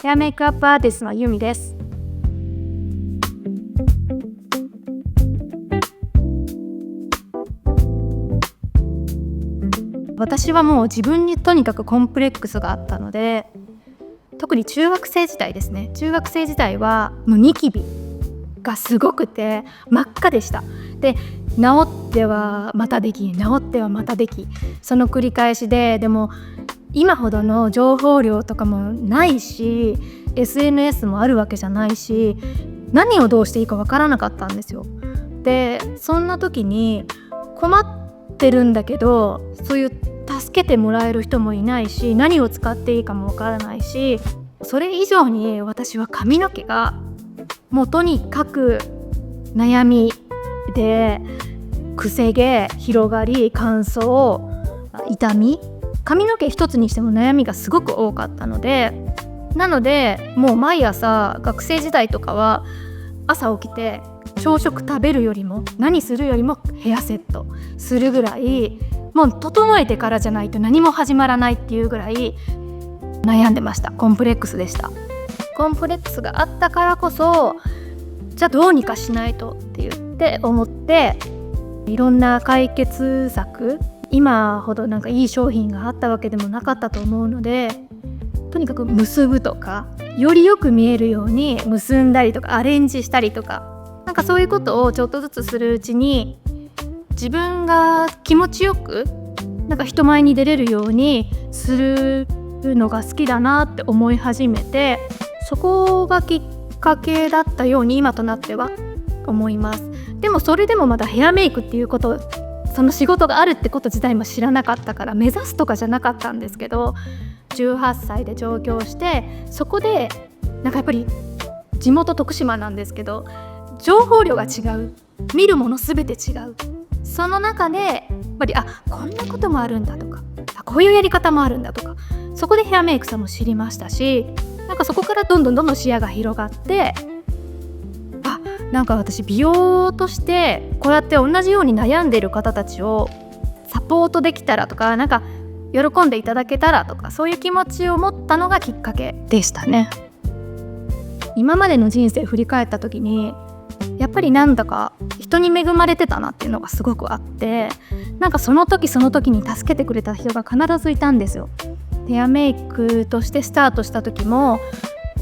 ヘアメイクアップアーティストのゆみです。私はもう自分にとにかくコンプレックスがあったので、特に中学生時代ですね。中学生時代はもうニキビがすごくて真っ赤でした。で、治ってはまたでき、治ってはまたでき、その繰り返しで、でも今ほどの情報量とかもないし SNS もあるわけじゃないし、何をどうしていいかわからなかったんですよ。で、そんな時に困ってるんだけど、そういう助けてもらえる人もいないし、何を使っていいかもわからないし、それ以上に私は髪の毛がもうとにかく悩みで、くせ毛、広がり、乾燥、痛み、髪の毛一つにしても悩みがすごく多かったので、なのでもう毎朝、学生時代とかは朝起きて朝食食べるよりも何するよりもヘアセットするぐらい、もう整えてからじゃないと何も始まらないっていうぐらい悩んでました。コンプレックスでした。コンプレックスがあったからこそ、じゃあどうにかしないとって言って思って、いろんな解決策、今ほどなんかいい商品があったわけでもなかったと思うので、とにかく結ぶとか、よりよく見えるように結んだりとかアレンジしたりとか、なんかそういうことをちょっとずつするうちに、自分が気持ちよくなんか人前に出れるようにするのが好きだなって思い始めて、そこがきっかけだったように今となっては思います。でもそれでもまだヘアメイクっていうこと、その仕事があるってこと自体も知らなかったから、目指すとかじゃなかったんですけど、18歳で上京して、そこでなんかやっぱり地元徳島なんですけど、情報量が違う、見るもの全て違う。その中でやっぱりこんなこともあるんだとか、こういうやり方もあるんだとか、そこでヘアメイクさんも知りましたし、なんかそこからどんどん視野が広がって、なんか私美容としてこうやって同じように悩んでいる方たちをサポートできたらとか、なんか喜んでいただけたらとか、そういう気持ちを持ったのがきっかけでしたね。今までの人生振り返った時に、やっぱりなんだか人に恵まれてたなっていうのがすごくあって、なんかその時その時に助けてくれた人が必ずいたんですよ。ヘアメイクとしてスタートした時も、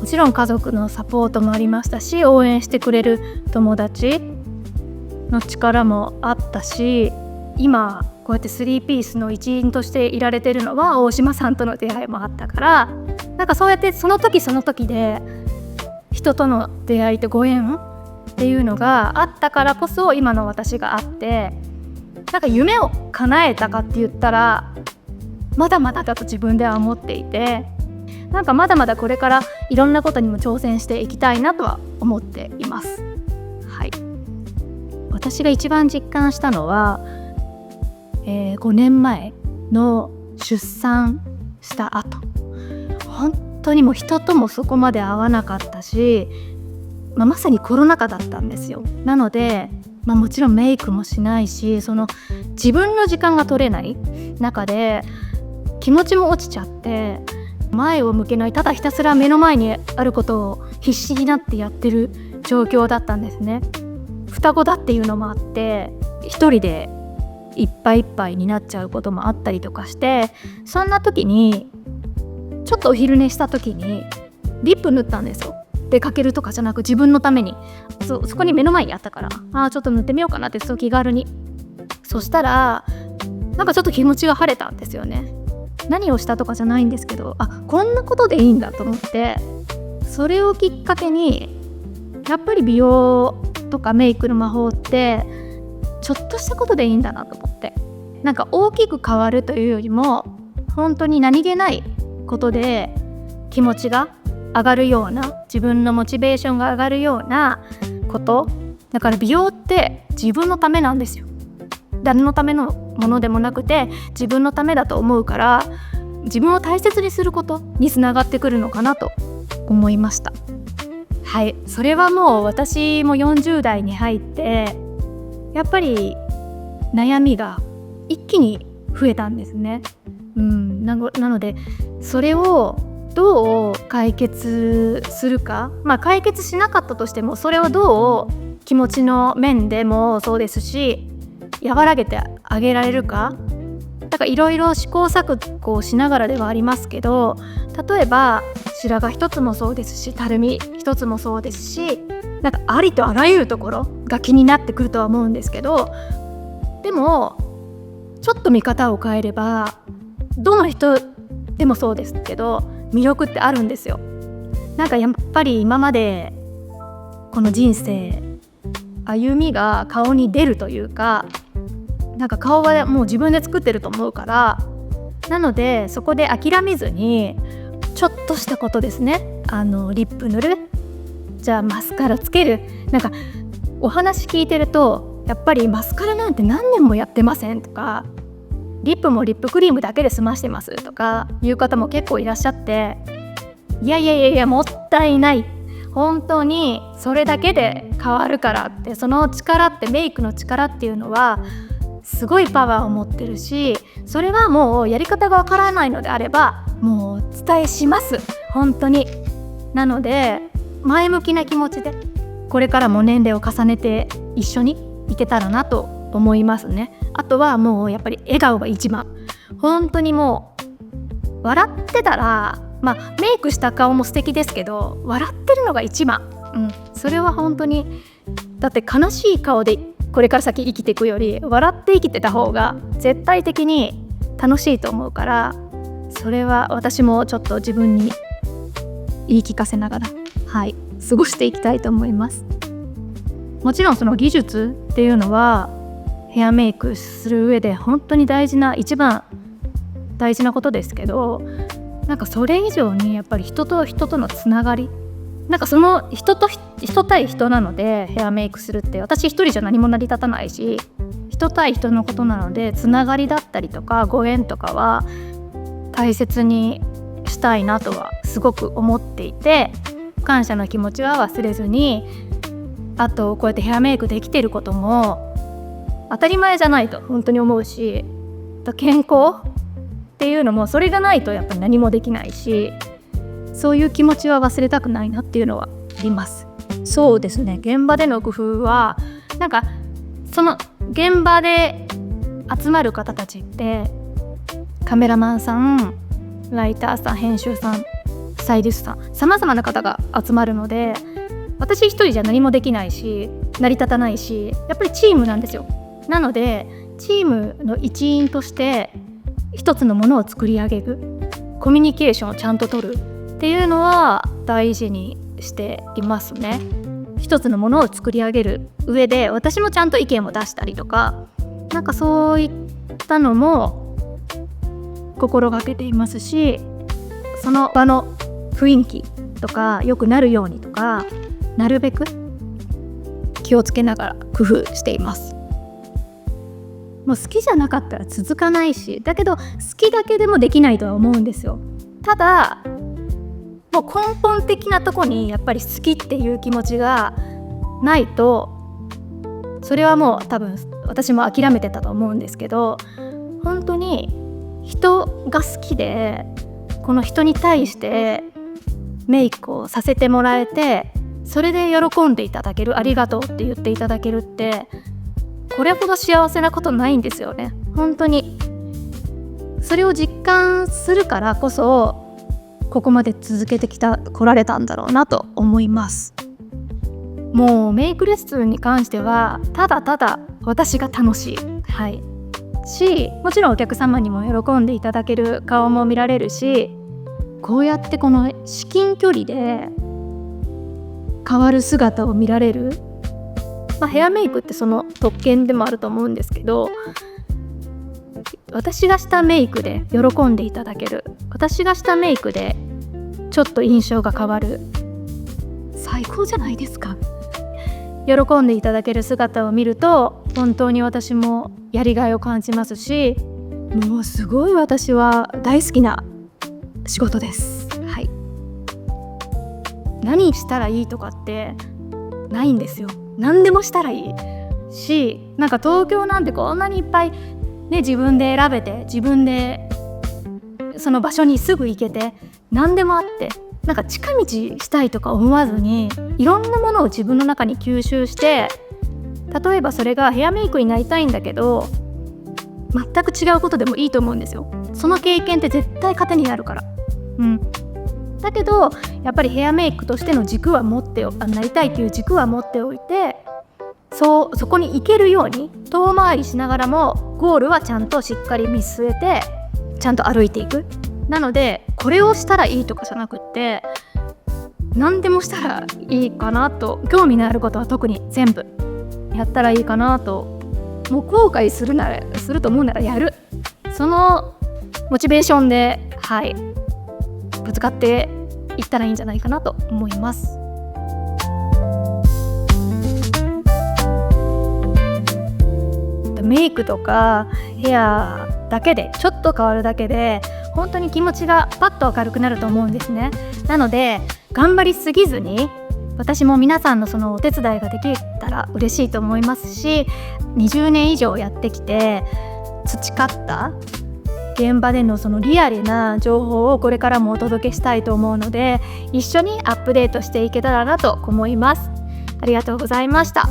もちろん家族のサポートもありましたし、応援してくれる友達の力もあったし、今こうやって3ピースの一員としていられてるのは大島さんとの出会いもあったから、なんかそうやってその時その時で人との出会いとご縁っていうのがあったからこそ今の私があって、なんか夢を叶えたかって言ったらまだまだだと自分では思っていて、なんかまだまだこれからいろんなことにも挑戦していきたいなとは思っています。はい。私が一番実感したのは、5年前の出産した後、本当にもう人ともそこまで会わなかったし、まさにコロナ禍だったんですよ。なので、もちろんメイクもしないし、その自分の時間が取れない中で気持ちも落ちちゃって、前を向けない、ただひたすら目の前にあることを必死になってやってる状況だったんですね。双子だっていうのもあって、一人でいっぱいいっぱいになっちゃうこともあったりとかして、そんな時にちょっとお昼寝した時にリップ塗ったんですよ。出かけるとかじゃなく、自分のために、そこに目の前にあったから、ちょっと塗ってみようかなって、そう気軽に。そしたらなんかちょっと気持ちが晴れたんですよね。何をしたとかじゃないんですけど、こんなことでいいんだと思って、それをきっかけにやっぱり美容とかメイクの魔法ってちょっとしたことでいいんだなと思って、なんか大きく変わるというよりも、本当に何気ないことで気持ちが上がるような、自分のモチベーションが上がるようなことだから、美容って自分のためなんですよ。誰のためのものでもなくて自分のためだと思うから、自分を大切にすることにつながってくるのかなと思いました。はい。それはもう私も40代に入ってやっぱり悩みが一気に増えたんですね。なのでそれをどう解決するか、解決しなかったとしてもそれをどう気持ちの面でもそうですし和らげてあげられるか、だからいろいろ試行錯誤しながらではありますけど、例えば白髪一つもそうですしたるみ一つもそうですし、ありとあらゆるところが気になってくるとは思うんですけど、でもちょっと見方を変えればどの人でもそうですけど魅力ってあるんですよ。やっぱり今までこの人生歩みが顔に出るというか、顔はもう自分で作ってると思うから、なのでそこで諦めずにちょっとしたことですね、リップ塗る、じゃあマスカラつける、お話聞いてるとやっぱりマスカラなんて何年もやってませんとか、リップもリップクリームだけで済ましてますとかいう方も結構いらっしゃって、いやもったいない、本当にそれだけで変わるからって、その力ってメイクの力っていうのはすごいパワーを持ってるし、それはもうやり方がわからないのであればもうお伝えします、本当に。なので前向きな気持ちでこれからも年齢を重ねて一緒にいけたらなと思いますね。あとはもうやっぱり笑顔が一番、本当にもう笑ってたら、メイクした顔も素敵ですけど笑ってるのが一番、それは本当に、だって悲しい顔でこれから先生きていくより笑って生きてた方が絶対的に楽しいと思うから、それは私もちょっと自分に言い聞かせながら過ごしていきたいと思います。もちろんその技術っていうのはヘアメイクする上で本当に一番大事なことですけど、それ以上にやっぱり人と人とのつながり、その人対人なのでヘアメイクするって、私一人じゃ何も成り立たないし、人対人のことなのでつながりだったりとかご縁とかは大切にしたいなとはすごく思っていて、感謝の気持ちは忘れずに、あとこうやってヘアメイクできてることも当たり前じゃないと本当に思うし、健康っていうのもそれがないとやっぱり何もできないし、そういう気持ちは忘れたくないなっていうのはあります。そうですね、現場での工夫はその現場で集まる方たちってカメラマンさん、ライターさん、編集さん、スタイリストさん、さまざまな方が集まるので、私一人じゃ何もできないし成り立たないし、やっぱりチームなんですよ。なのでチームの一員として一つのものを作り上げる、コミュニケーションをちゃんと取るっていうのは大事にしていますね。一つのものを作り上げる上で私もちゃんと意見を出したりとか、そういったのも心がけていますし、その場の雰囲気とか良くなるようにとか、なるべく気をつけながら工夫しています。もう好きじゃなかったら続かないし、だけど好きだけでもできないとは思うんですよ。ただもう根本的なとこにやっぱり好きっていう気持ちがないと、それはもう多分私も諦めてたと思うんですけど、本当に人が好きでこの人に対してメイクをさせてもらえて、それで喜んでいただける、ありがとうって言っていただけるって、これほど幸せなことないんですよね。本当にそれを実感するからこそここまで続けてこられたんだろうなと思います。もうメイクレッスンに関してはただただ私が楽しい、し、もちろんお客様にも喜んでいただける顔も見られるし、こうやってこの至近距離で変わる姿を見られる、ヘアメイクってその特権でもあると思うんですけど、私がしたメイクで喜んでいただける、私がしたメイクでちょっと印象が変わる、最高じゃないですか。喜んでいただける姿を見ると本当に私もやりがいを感じますし、もうすごい私は大好きな仕事です。何したらいいとかってないんですよ。何でもしたらいいし、東京なんてこんなにいっぱいね、自分で選べて自分でその場所にすぐ行けて、何でもあって、なんか近道したいとか思わずにいろんなものを自分の中に吸収して、例えばそれがヘアメイクになりたいんだけど全く違うことでもいいと思うんですよ。その経験って絶対糧になるから。だけどやっぱりヘアメイクとしての軸は持ってなりたいという軸は持っておいて、そこに行けるように遠回りしながらもゴールはちゃんとしっかり見据えてちゃんと歩いていく。なのでこれをしたらいいとかじゃなくって、何でもしたらいいかなと、興味のあることは特に全部やったらいいかなと。もう後悔すると思うならやる、そのモチベーションでぶつかっていったらいいんじゃないかなと思います。メイクとかヘアだけでちょっと変わるだけで本当に気持ちがパッと明るくなると思うんですね。なので頑張りすぎずに、私も皆さんのそのお手伝いができたら嬉しいと思いますし、20年以上やってきて培った現場でのそのリアルな情報をこれからもお届けしたいと思うので、一緒にアップデートしていけたらなと思います。ありがとうございました。